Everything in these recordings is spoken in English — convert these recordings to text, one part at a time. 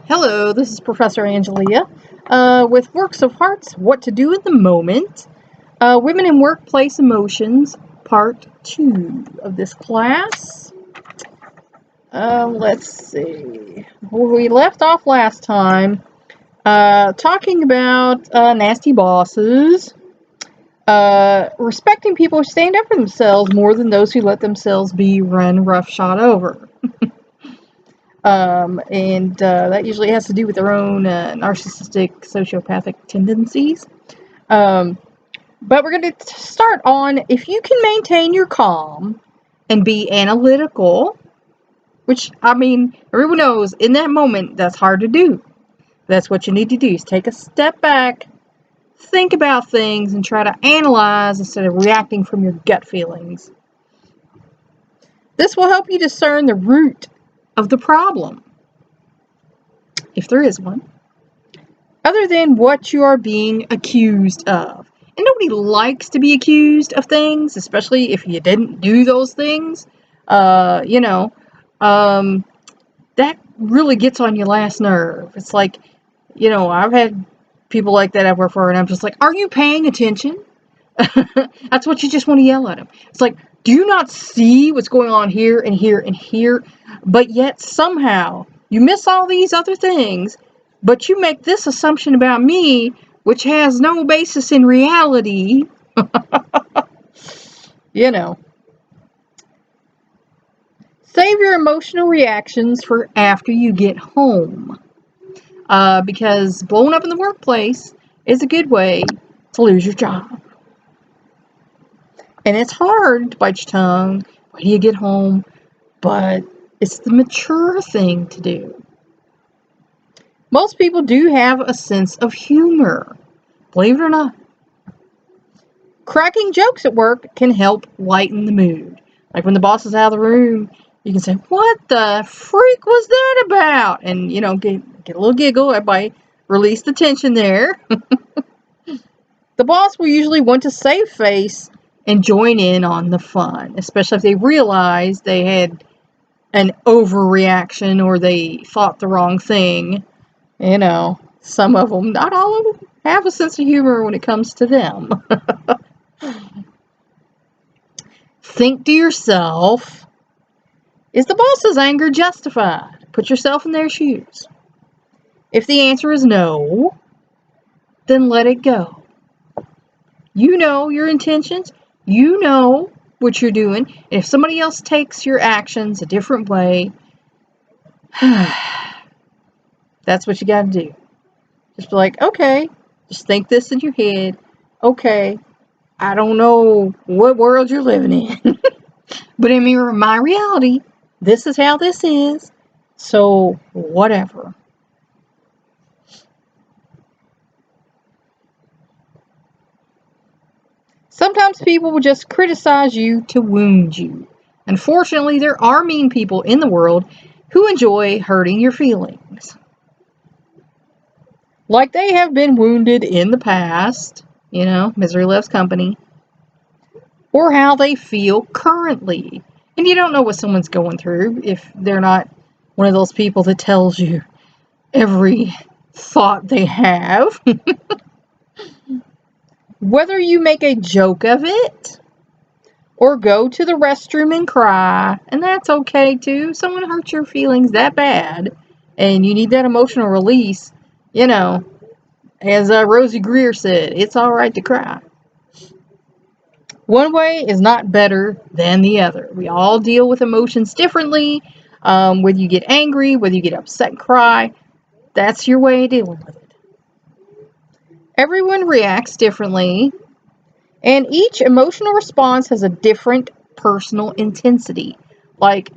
Hello, this is Professor Angelia with Works of Hearts, What to Do in the Moment, Women in Workplace Emotions, Part 2 of this class. Let's see. We left off last time talking about nasty bosses, respecting people who stand up for themselves more than those who let themselves be run roughshod over. And that usually has to do with their own narcissistic, sociopathic tendencies. But we're going to start on if you can maintain your calm and be analytical, which, I mean, everyone knows in that moment that's hard to do. That's what you need to do is take a step back, think about things, and try to analyze instead of reacting from your gut feelings. This will help you discern the root of the problem, if there is one, other than what you are being accused of. And nobody likes to be accused of things, especially if you didn't do those things. That really gets on your last nerve. It's like, I've had people like that I've worked for, and I'm just like, are you paying attention? That's what you just want to yell at them. It's like, do you not see what's going on here and here and here? But yet somehow you miss all these other things, but you make this assumption about me, which has no basis in reality. Save your emotional reactions for after you get home. Because blowing up in the workplace is a good way to lose your job. And it's hard to bite your tongue when you get home, but it's the mature thing to do. Most people do have a sense of humor, believe it or not. Cracking jokes at work can help lighten the mood. Like when the boss is out of the room, you can say, what the freak was that about? And, get a little giggle. Everybody release the tension there. The boss will usually want to save face and join in on the fun, especially if they realize they had an overreaction or they thought the wrong thing. Some of them, not all of them, have a sense of humor when it comes to them. Think to yourself, is the boss's anger justified? Put yourself in their shoes. If the answer is no, then let it go. You know your intentions. You know what you're doing. And if somebody else takes your actions a different way, that's what you got to do. Just be like, okay, just think this in your head. Okay, I don't know what world you're living in. But in my reality, this is how this is. So, whatever. Sometimes people will just criticize you to wound you. Unfortunately, there are mean people in the world who enjoy hurting your feelings. Like they have been wounded in the past, misery loves company, or how they feel currently. And you don't know what someone's going through if they're not one of those people that tells you every thought they have. Whether you make a joke of it or go to the restroom and cry, and that's okay too. Someone hurt your feelings that bad and you need that emotional release, as Rosie Greer said, it's all right to cry. One way is not better than the other. We all deal with emotions differently. Whether you get angry, whether you get upset and cry, that's your way of dealing with it. Everyone reacts differently, and each emotional response has a different personal intensity. Like,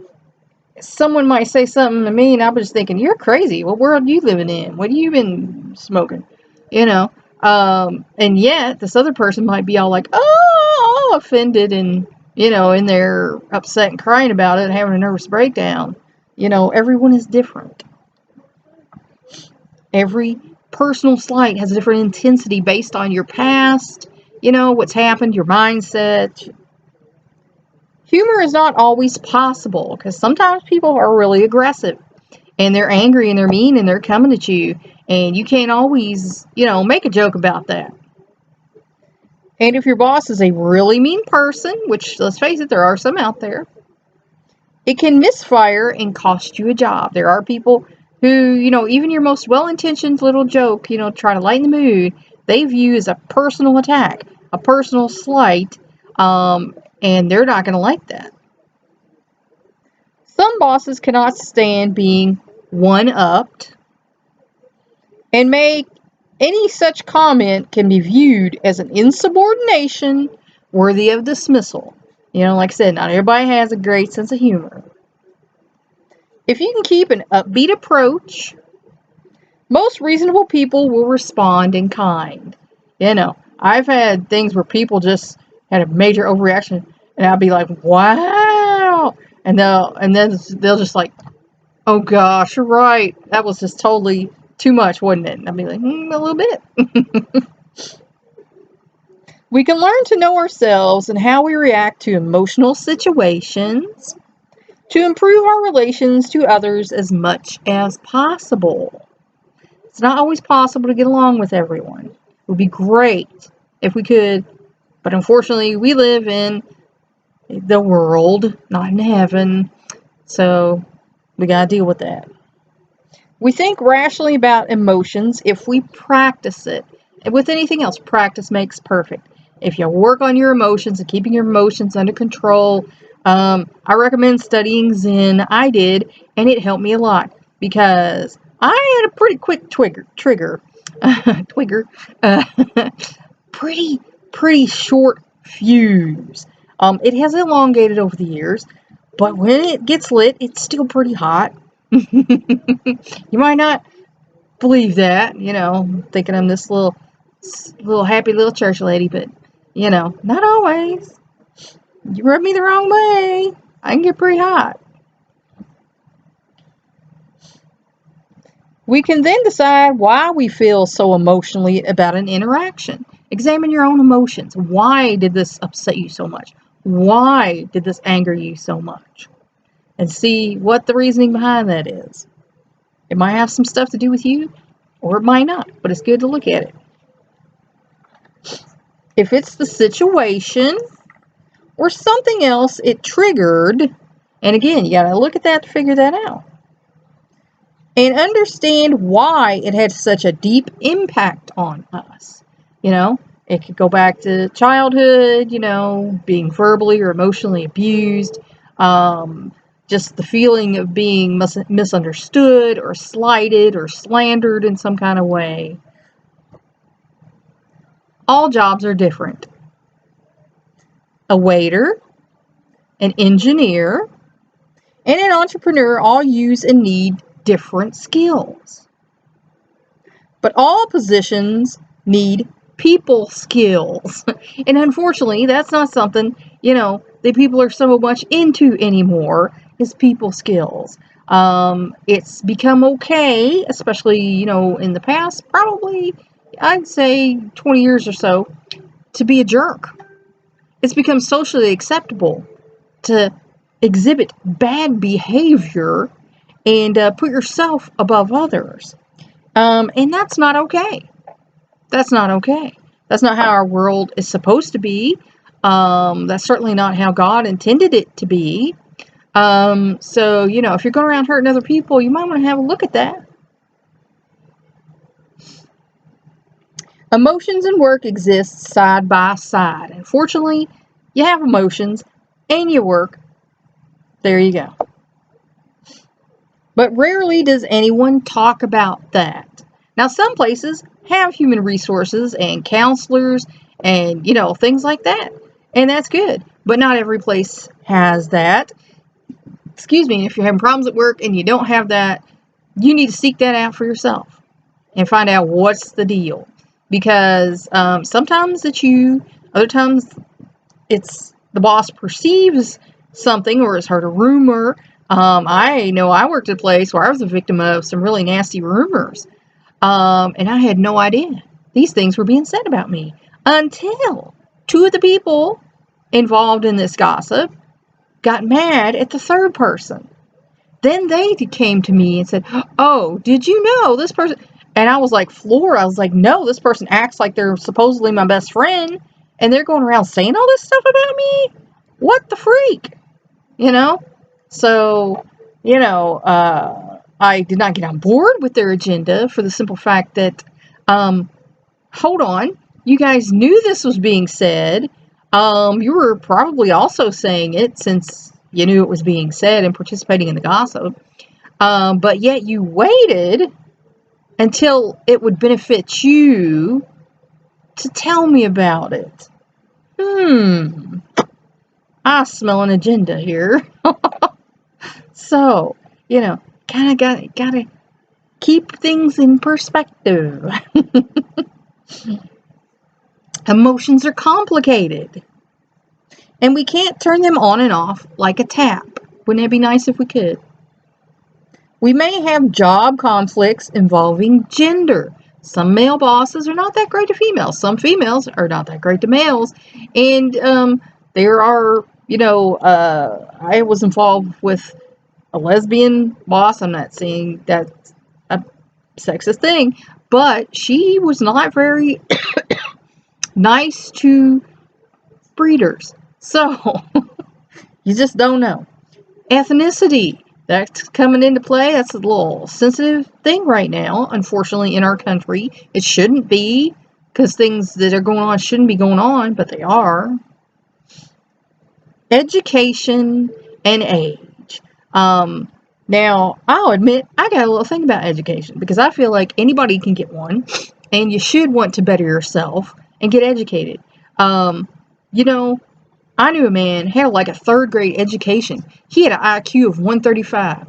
someone might say something to me, and I'm just thinking, you're crazy. What world are you living in? What have you been smoking? And yet, this other person might be all like, oh, all offended and, in there upset and crying about it and having a nervous breakdown. Everyone is different. Every personal slight has a different intensity based on your past, what's happened, your mindset. Humor is not always possible because sometimes people are really aggressive and they're angry and they're mean and they're coming at you, and you can't always, make a joke about that. And if your boss is a really mean person, which, let's face it, there are some out there, it can misfire and cost you a job. There are people who, even your most well-intentioned little joke, try to lighten the mood, they view as a personal attack, a personal slight, and they're not going to like that. Some bosses cannot stand being one-upped, and any such comment can be viewed as an insubordination worthy of dismissal. Like I said, not everybody has a great sense of humor. If you can keep an upbeat approach, most reasonable people will respond in kind. I've had things where people just had a major overreaction, and I'll be like, "Wow," and then they'll just like, "Oh gosh, you're right. That was just totally too much, wasn't it?" And I'll be like, "A little bit." We can learn to know ourselves and how we react to emotional situations to improve our relations to others as much as possible. It's not always possible to get along with everyone. It would be great if we could, but unfortunately we live in the world, not in heaven, so we gotta deal with that. We think rationally about emotions if we practice it. And with anything else, practice makes perfect. If you work on your emotions and keeping your emotions under control, I recommend studying Zen. I did, and it helped me a lot because I had a pretty quick trigger, pretty short fuse. It has elongated over the years, but when it gets lit, it's still pretty hot. You might not believe that, thinking I'm this little happy little church lady, but not always. You rub me the wrong way, I can get pretty hot. We can then decide why we feel so emotionally about an interaction. Examine your own emotions. Why did this upset you so much? Why did this anger you so much? And see what the reasoning behind that is. It might have some stuff to do with you, or it might not, but it's good to look at it. If it's the situation or something else it triggered, and again, you got to look at that to figure that out. And understand why it had such a deep impact on us. It could go back to childhood, being verbally or emotionally abused, just the feeling of being misunderstood or slighted or slandered in some kind of way. All jobs are different. A waiter, an engineer, and an entrepreneur all use and need different skills. But all positions need people skills. And unfortunately, that's not something, that people are so much into anymore, is people skills. It's become okay, especially, in the past, probably, I'd say 20 years or so, to be a jerk. It's become socially acceptable to exhibit bad behavior and put yourself above others. And that's not okay. That's not okay. That's not how our world is supposed to be. That's certainly not how God intended it to be. So, if you're going around hurting other people, you might want to have a look at that. Emotions and work exist side by side. Unfortunately, you have emotions and you work. There you go. But rarely does anyone talk about that. Now, some places have human resources and counselors and, things like that. And that's good. But not every place has that. Excuse me, if you're having problems at work and you don't have that, you need to seek that out for yourself and find out what's the deal. Because sometimes it's you, other times it's the boss perceives something or has heard a rumor. I know I worked at a place where I was a victim of some really nasty rumors. And I had no idea these things were being said about me until two of the people involved in this gossip got mad at the third person. Then they came to me and said, "Oh, did you know this person?" And I was like floored. I was like, "No, this person acts like they're supposedly my best friend, and they're going around saying all this stuff about me. What the freak?" You know? So, I did not get on board with their agenda for the simple fact that, hold on, you guys knew this was being said. You were probably also saying it since you knew it was being said and participating in the gossip. But yet you waited until it would benefit you to tell me about it. I smell an agenda here. So, kind of gotta keep things in perspective. Emotions are complicated, and we can't turn them on and off like a tap. Wouldn't it be nice if we could? We may have job conflicts involving gender. Some male bosses are not that great to females. Some females are not that great to males. And there are, I was involved with a lesbian boss. I'm not saying that's a sexist thing, but she was not very nice to breeders. So, you just don't know. Ethnicity, that's coming into play. That's a little sensitive thing right now, unfortunately, in our country. It shouldn't be, because things that are going on shouldn't be going on, but they are. Education and age. Now, I'll admit, I got a little thing about education, because I feel like anybody can get one, and you should want to better yourself and get educated. I knew a man had like a third grade education. He had an IQ of 135.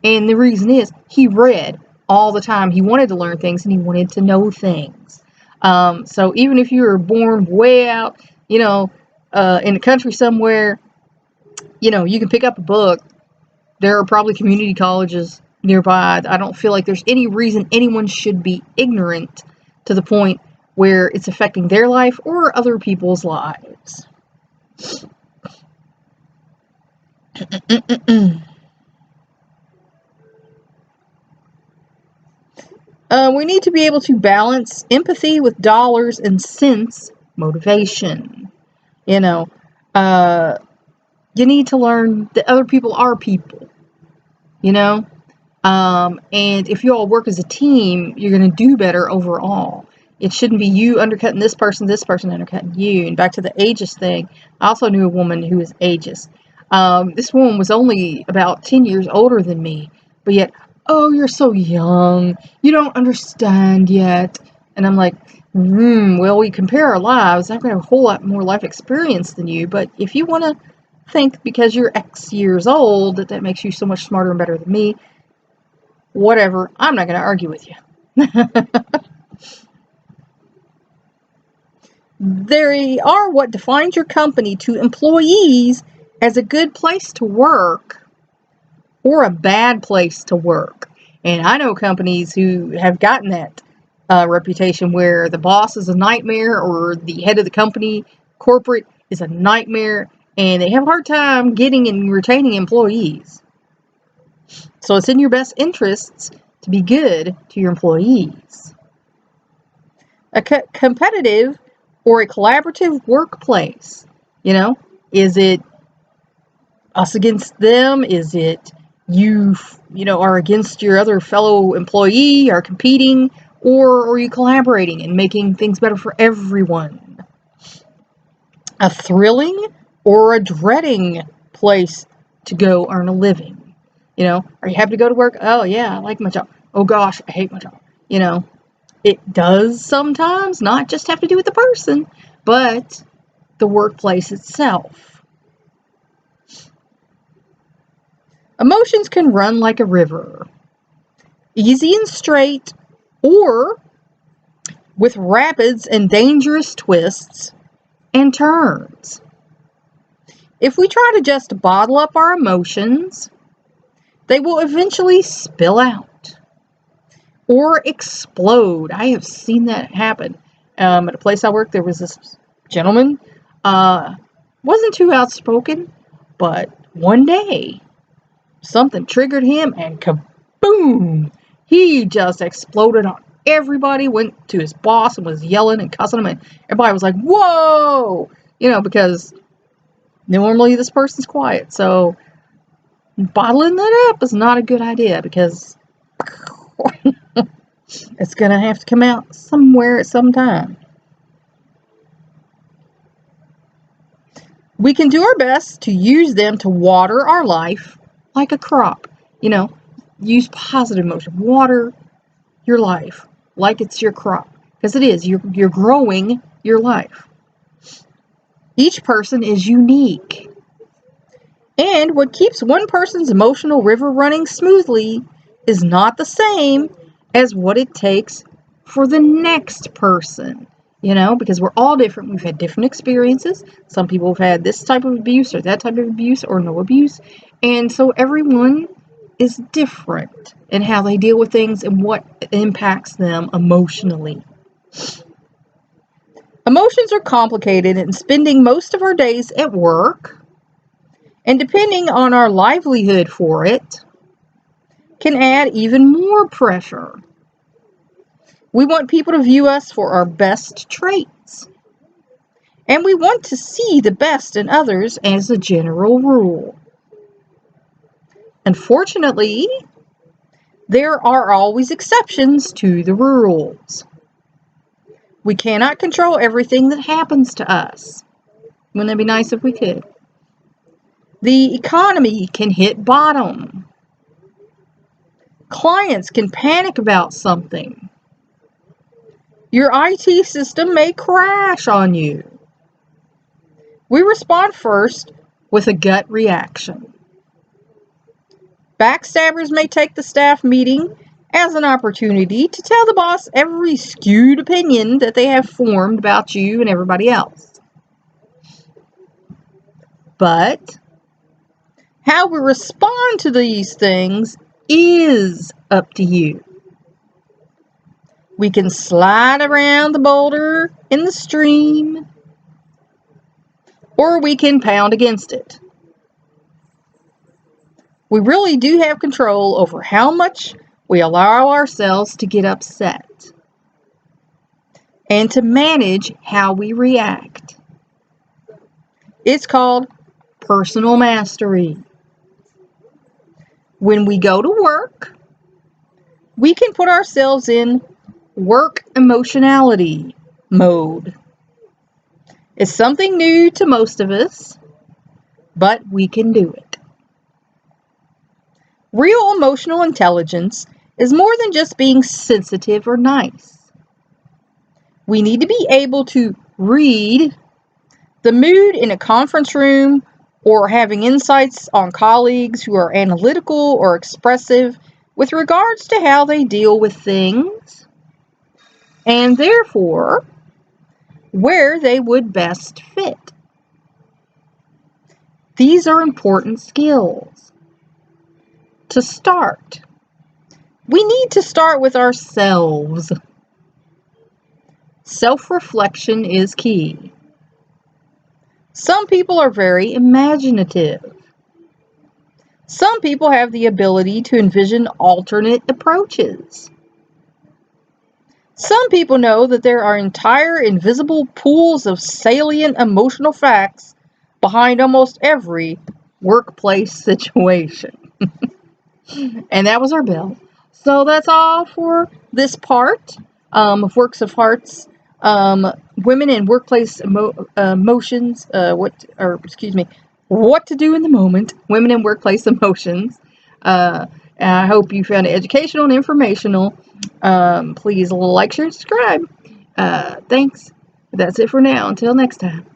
And the reason is he read all the time. He wanted to learn things and he wanted to know things. So even if you were born way out, in the country somewhere, you can pick up a book. There are probably community colleges nearby. I don't feel like there's any reason anyone should be ignorant to the point where it's affecting their life or other people's lives. We need to be able to balance empathy with dollars and cents motivation. You need to learn that other people are people. And if you all work as a team, you're going to do better overall. It shouldn't be you undercutting this person undercutting you. And back to the ageist thing, I also knew a woman who was ageist. This woman was only about 10 years older than me, but yet, "Oh, you're so young. You don't understand yet." And I'm like, well, we compare our lives. I've got a whole lot more life experience than you, but if you want to think because you're X years old that makes you so much smarter and better than me, whatever, I'm not going to argue with you. They are what defines your company to employees as a good place to work or a bad place to work. And I know companies who have gotten that reputation where the boss is a nightmare or the head of the company, corporate, is a nightmare, and they have a hard time getting and retaining employees. So it's in your best interests to be good to your employees. A competitive or a collaborative workplace, is it us against them? Is it you are against your other fellow employee, are competing, or are you collaborating and making things better for everyone? A thrilling or a dreading place to go earn a living? Are you happy to go to work? Oh yeah, I like my job. Oh gosh, I hate my job. It does sometimes not just have to do with the person, but the workplace itself. Emotions can run like a river, easy and straight, or with rapids and dangerous twists and turns. If we try to just bottle up our emotions, they will eventually spill out or explode. I have seen that happen. At a place I worked, there was this gentleman, wasn't too outspoken, but one day something triggered him, and kaboom! He just exploded on everybody, went to his boss and was yelling and cussing him, and everybody was like, whoa! Because normally this person's quiet, so bottling that up is not a good idea, because it's going to have to come out somewhere at some time. We can do our best to use them to water our life like a crop. Use positive emotion. Water your life like it's your crop. Because it is. You're growing your life. Each person is unique. And what keeps one person's emotional river running smoothly is not the same as what it takes for the next person. Because we're all different. We've had different experiences. Some people have had this type of abuse or that type of abuse or no abuse. And so everyone is different in how they deal with things and what impacts them emotionally. Emotions are complicated, and spending most of our days at work, and depending on our livelihood for it, can add even more pressure. We want people to view us for our best traits. And we want to see the best in others as a general rule. Unfortunately, there are always exceptions to the rules. We cannot control everything that happens to us. Wouldn't it be nice if we could? The economy can hit bottom. Clients can panic about something. Your IT system may crash on you. We respond first with a gut reaction. Backstabbers may take the staff meeting as an opportunity to tell the boss every skewed opinion that they have formed about you and everybody else. But how we respond to these things is up to you. We can slide around the boulder in the stream, or we can pound against it. We really do have control over how much we allow ourselves to get upset and to manage how we react. It's called personal mastery. When we go to work, we can put ourselves in work emotionality mode. It's something new to most of us, but we can do it. Real emotional intelligence is more than just being sensitive or nice. We need to be able to read the mood in a conference room, or having insights on colleagues who are analytical or expressive with regards to how they deal with things, and therefore where they would best fit. These are important skills. To start, we need to start with ourselves. Self-reflection is key. Some people are very imaginative. Some people have the ability to envision alternate approaches. Some people know that there are entire invisible pools of salient emotional facts behind almost every workplace situation. And that was our bell. So that's all for this part of Works of Hearts. Women in workplace emotions. What to do in the moment. Women in workplace emotions. I hope you found it educational and informational. Please like, share, and subscribe. Thanks. That's it for now. Until next time.